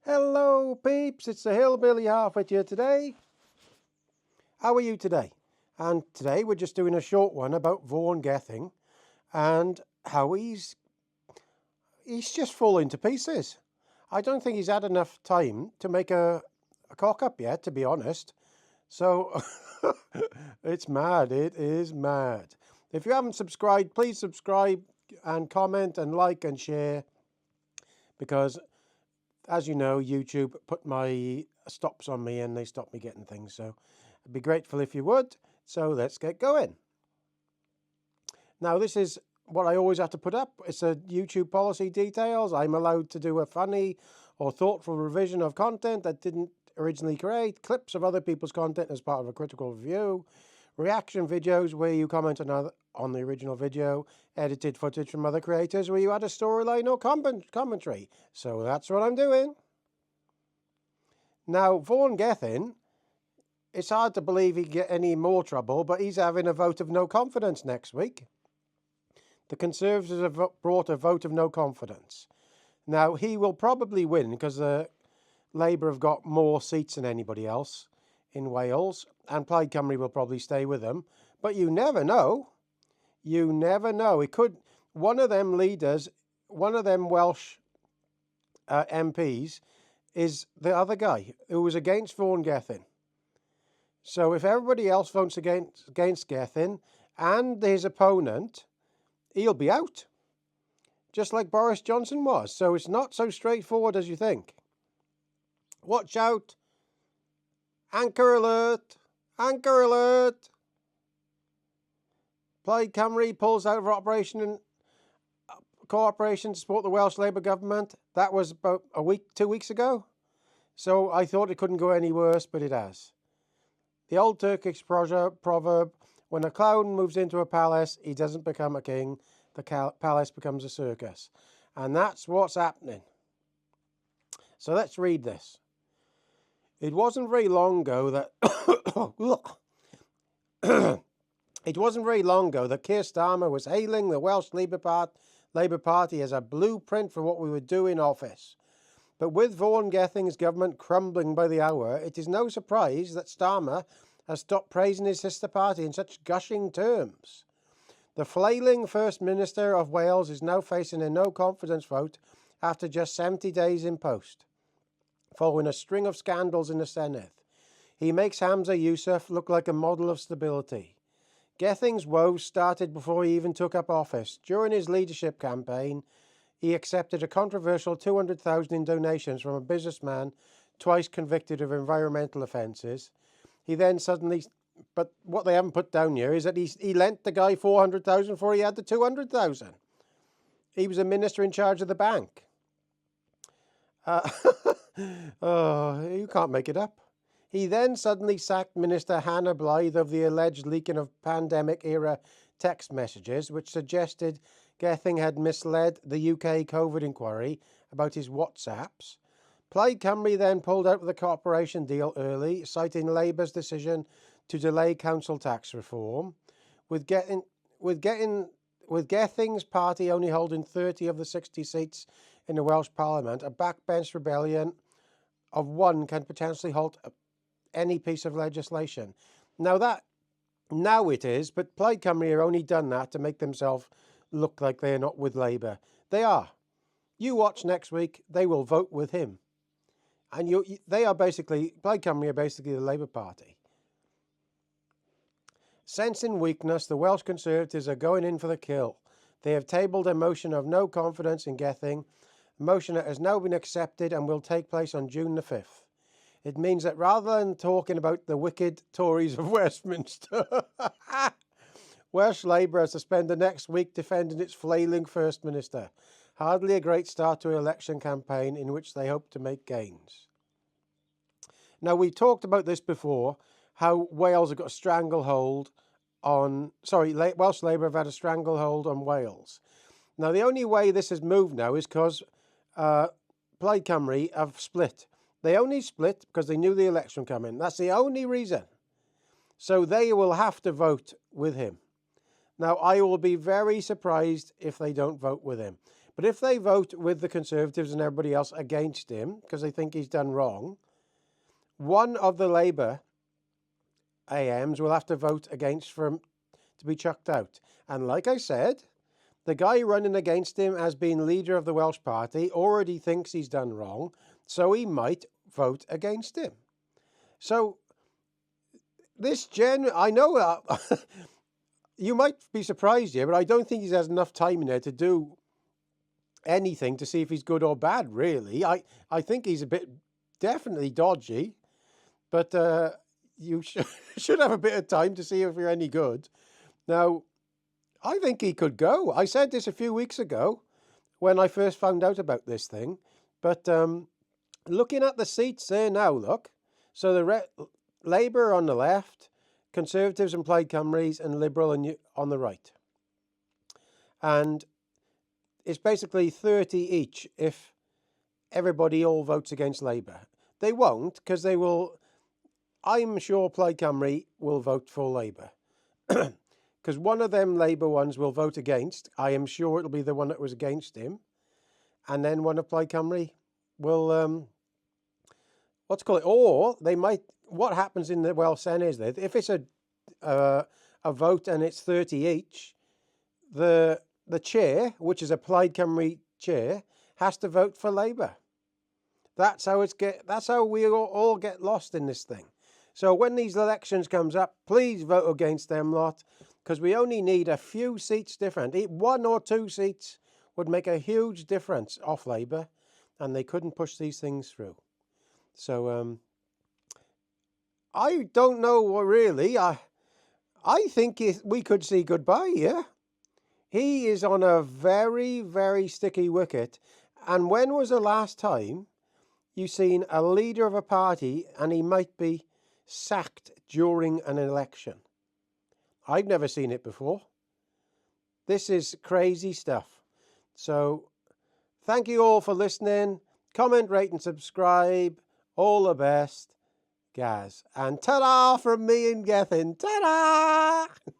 Hello peeps, it's the Hillbilly halfwit here today. How are you today? And today we're just doing a short one about Vaughn gething and how he's just falling to pieces. I don't think he's had enough time to make a cock up yet, to be honest. So it's mad, it is mad. If you haven't subscribed, please subscribe and comment and like and share, because as you know, YouTube put my stops on me and they stopped me getting things. So I'd be grateful if you would. So let's get going. Now, this is what I always have to put up. It's a YouTube policy details. I'm allowed to do a funny or thoughtful revision of content that didn't originally create, clips of other people's content as part of a critical review, reaction videos where you comment on the original video, edited footage from other creators where you add a storyline or commentary. So that's what I'm doing. Now, Vaughn gething, it's hard to believe he'd get any more trouble, but he's having a vote of no confidence next week. The Conservatives have brought a vote of no confidence. Now, he will probably win because Labour have got more seats than anybody else in Wales, and Plaid Cymru will probably stay with them. But you never know. You never know. It could, one of them leaders, one of them Welsh MPs is the other guy who was against Vaughn gething. So if everybody else votes against gething and his opponent, he'll be out, just like Boris Johnson was. So it's not so straightforward as you think. Watch out. Anchor alert. Anchor alert. Plaid Cymru pulls out of operation cooperation to support the Welsh Labour government. That was about 2 weeks ago. So I thought it couldn't go any worse, but it has. The old Turkish proverb, when a clown moves into a palace, he doesn't become a king. The palace becomes a circus. And that's what's happening. So let's read this. It wasn't very long ago that it wasn't very long ago that Keir Starmer was hailing the Welsh Labour Party as a blueprint for what we would do in office. But with Vaughn gething's government crumbling by the hour, it is no surprise that Starmer has stopped praising his sister party in such gushing terms. The flailing First Minister of Wales is now facing a no-confidence vote after just 70 days in post, following a string of scandals in the Senedd. He makes Hamza Yousaf look like a model of stability. Gething's woes started before he even took up office. During his leadership campaign, he accepted a controversial 200,000 in donations from a businessman twice convicted of environmental offences. He then suddenly, but what they haven't put down here is that he lent the guy 400,000 before he had the 200,000. He was a minister in charge of the bank. Oh, you can't make it up. He then suddenly sacked Minister Hannah Blythe of the alleged leaking of pandemic-era text messages, which suggested Gething had misled the UK COVID inquiry about his WhatsApps. Plaid Cymru then pulled out of the cooperation deal early, citing Labour's decision to delay council tax reform, with Gething's party only holding 30 of the 60 seats in the Welsh Parliament. A backbench rebellion of one can potentially halt any piece of legislation. Now it is, but Plaid Cymru have only done that to make themselves look like they're not with Labour. They are. You watch next week, they will vote with him. And Plaid Cymru are basically the Labour Party. Sensing weakness, the Welsh Conservatives are going in for the kill. They have tabled a motion of no confidence in Gething, a motion that has now been accepted and will take place on June the 5th. It means that rather than talking about the wicked Tories of Westminster, Welsh Labour has to spend the next week defending its flailing First Minister. Hardly a great start to an election campaign in which they hope to make gains. Now, we talked about this before, how Wales have got a stranglehold on... Welsh Labour have had a stranglehold on Wales. Now, the only way this has moved now is because Plaid Cymru have split. They only split because they knew the election coming. That's the only reason. So they will have to vote with him. Now, I will be very surprised if they don't vote with him. But if they vote with the Conservatives and everybody else against him because they think he's done wrong, one of the Labour AMs will have to vote against for him to be chucked out. And like I said, the guy running against him has been leader of the Welsh Party, already thinks he's done wrong, so he might vote against him. So this I know you might be surprised here, but I don't think he has enough time in there to do anything to see if he's good or bad, really. I think he's a bit definitely dodgy, but you should have a bit of time to see if you're any good. Now, I think he could go. I said this a few weeks ago when I first found out about this thing, but looking at the seats there now, look. So the Labour on the left, Conservatives and Plaid Cymru's, and Liberal on the right. And it's basically 30 each if everybody all votes against Labour. They won't, because they will. I'm sure Plaid Cymru will vote for Labour. Because one of them Labour ones will vote against. I am sure it'll be the one that was against him. And then one of Plaid Cymru will, or they might, what happens in the Welsh Senate is that if it's a vote and it's 30 each, the chair, which is a Plaid Cymru chair, has to vote for Labour. That's how we all get lost in this thing. So when these elections comes up, please vote against them lot, because we only need a few seats different. 1 or 2 seats would make a huge difference off Labour, and they couldn't push these things through. So I don't know really. I think we could see goodbye here. He is on a very, very sticky wicket. And when was the last time you seen a leader of a party and he might be sacked during an election? I've never seen it before. This is crazy stuff. So thank you all for listening. Comment, rate and subscribe. All the best. Gaz. And ta-da from me and Gething. Ta-da!